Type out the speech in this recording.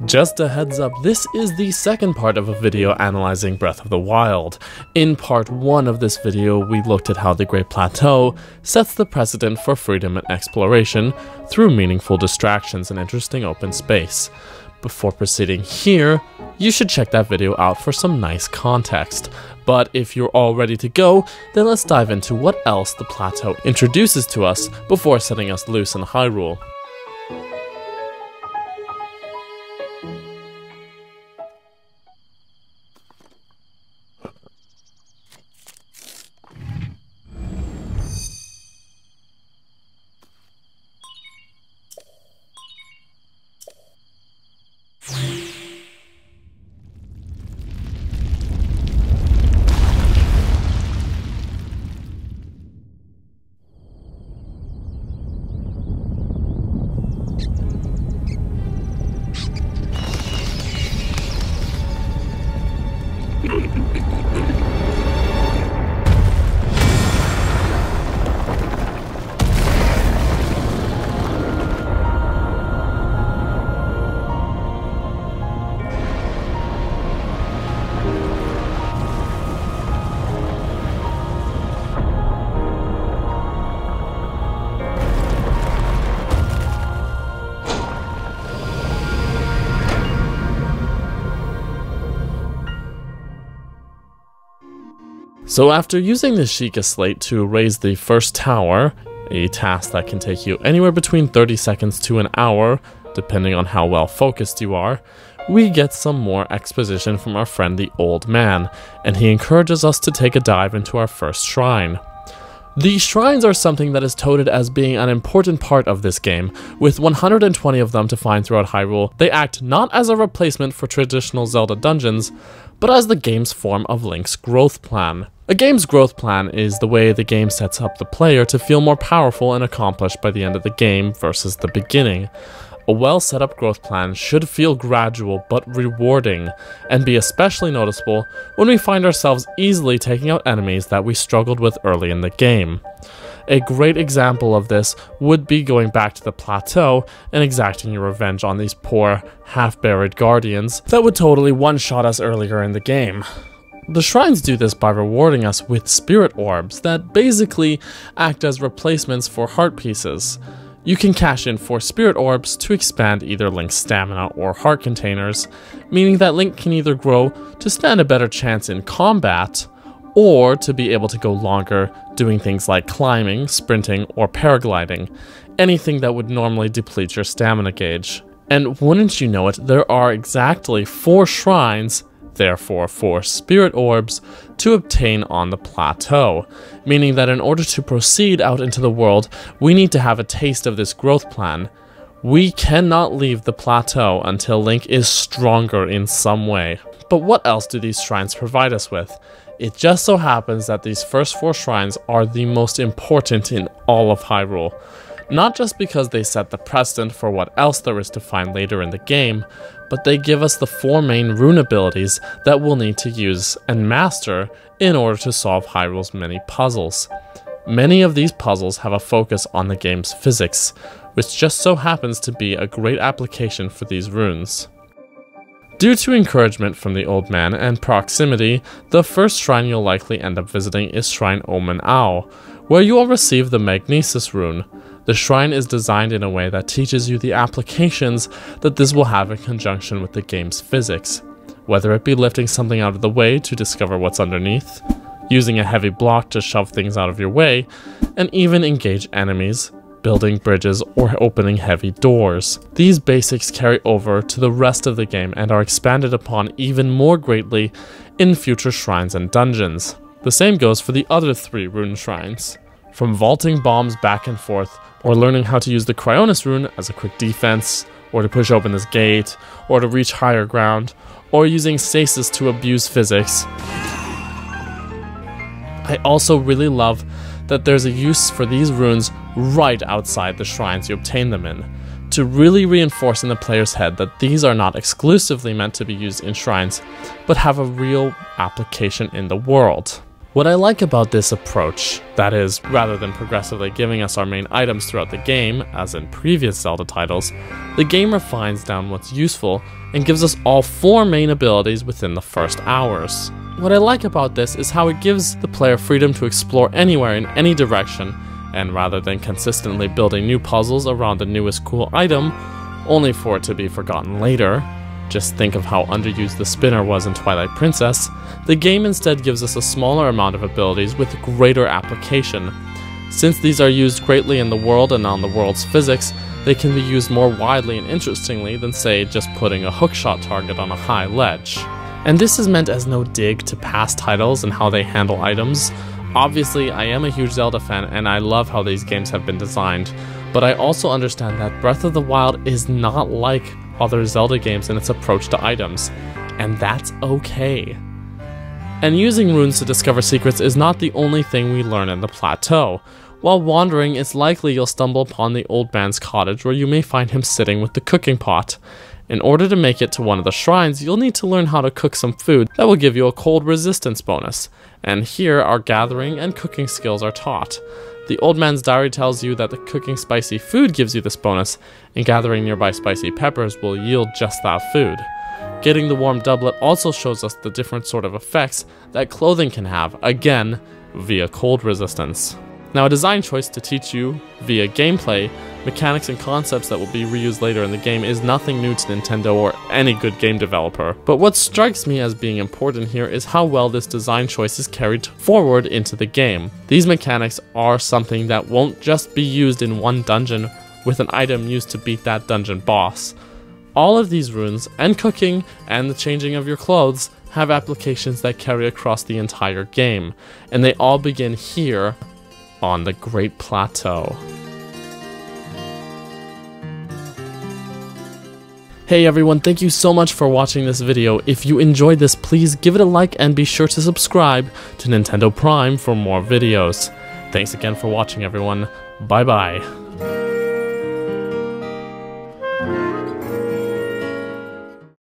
Just a heads up, this is the second part of a video analyzing Breath of the Wild. In part 1 of this video, we looked at how the Great Plateau sets the precedent for freedom and exploration through meaningful distractions and interesting open space. Before proceeding here, you should check that video out for some nice context. But if you're all ready to go, then let's dive into what else the plateau introduces to us before setting us loose in Hyrule. So after using the Sheikah Slate to raise the first tower, a task that can take you anywhere between 30 seconds to an hour, depending on how well focused you are, we get some more exposition from our friend the Old Man, and he encourages us to take a dive into our first shrine. These shrines are something that is touted as being an important part of this game. With 120 of them to find throughout Hyrule, they act not as a replacement for traditional Zelda dungeons, but as the game's form of Link's growth plan. A game's growth plan is the way the game sets up the player to feel more powerful and accomplished by the end of the game versus the beginning. A well set up growth plan should feel gradual but rewarding, and be especially noticeable when we find ourselves easily taking out enemies that we struggled with early in the game. A great example of this would be going back to the plateau and exacting your revenge on these poor, half-buried guardians that would totally one-shot us earlier in the game. The shrines do this by rewarding us with spirit orbs that basically act as replacements for heart pieces. You can cash in 4 spirit orbs to expand either Link's stamina or heart containers, meaning that Link can either grow to stand a better chance in combat, or to be able to go longer doing things like climbing, sprinting, or paragliding, anything that would normally deplete your stamina gauge. And wouldn't you know it, there are exactly 4 shrines, therefore 4 spirit orbs, to obtain on the plateau, meaning that in order to proceed out into the world, we need to have a taste of this growth plan. We cannot leave the plateau until Link is stronger in some way. But what else do these shrines provide us with? It just so happens that these first 4 shrines are the most important in all of Hyrule. Not just because they set the precedent for what else there is to find later in the game, but they give us the 4 main rune abilities that we'll need to use and master in order to solve Hyrule's many puzzles. Many of these puzzles have a focus on the game's physics, which just so happens to be a great application for these runes. Due to encouragement from the Old Man and proximity, the first shrine you'll likely end up visiting is Shrine Omen Ao, where you will receive the Magnesis rune. The shrine is designed in a way that teaches you the applications that this will have in conjunction with the game's physics, whether it be lifting something out of the way to discover what's underneath, using a heavy block to shove things out of your way, and even engage enemies, building bridges, or opening heavy doors. These basics carry over to the rest of the game and are expanded upon even more greatly in future shrines and dungeons. The same goes for the other 3 rune shrines. From vaulting bombs back and forth, or learning how to use the Cryonis rune as a quick defense, or to push open this gate, or to reach higher ground, or using stasis to abuse physics. I also really love that there's a use for these runes right outside the shrines you obtain them in, to really reinforce in the player's head that these are not exclusively meant to be used in shrines, but have a real application in the world. What I like about this approach, that is, rather than progressively giving us our main items throughout the game, as in previous Zelda titles, the game refines down what's useful and gives us all 4 main abilities within the first hours. What I like about this is how it gives the player freedom to explore anywhere in any direction, and rather than consistently building new puzzles around the newest cool item, only for it to be forgotten later, just think of how underused the spinner was in Twilight Princess, the game instead gives us a smaller amount of abilities with greater application. Since these are used greatly in the world and on the world's physics, they can be used more widely and interestingly than, say, just putting a hookshot target on a high ledge. And this is meant as no dig to past titles and how they handle items. Obviously, I am a huge Zelda fan and I love how these games have been designed, but I also understand that Breath of the Wild is not like other Zelda games in its approach to items, and that's okay. And using runes to discover secrets is not the only thing we learn in the plateau. While wandering, it's likely you'll stumble upon the old man's cottage where you may find him sitting with the cooking pot. In order to make it to one of the shrines, you'll need to learn how to cook some food that will give you a cold resistance bonus, and here our gathering and cooking skills are taught. The old man's diary tells you that the cooking spicy food gives you this bonus, and gathering nearby spicy peppers will yield just that food. Getting the warm doublet also shows us the different sort of effects that clothing can have, again, via cold resistance. Now, a design choice to teach you, via gameplay, mechanics and concepts that will be reused later in the game is nothing new to Nintendo or any good game developer. But what strikes me as being important here is how well this design choice is carried forward into the game. These mechanics are something that won't just be used in one dungeon with an item used to beat that dungeon boss. All of these runes, and cooking, and the changing of your clothes, have applications that carry across the entire game, and they all begin here on the Great Plateau. Hey everyone, thank you so much for watching this video. If you enjoyed this, please give it a like and be sure to subscribe to Nintendo Prime for more videos. Thanks again for watching everyone. Bye bye.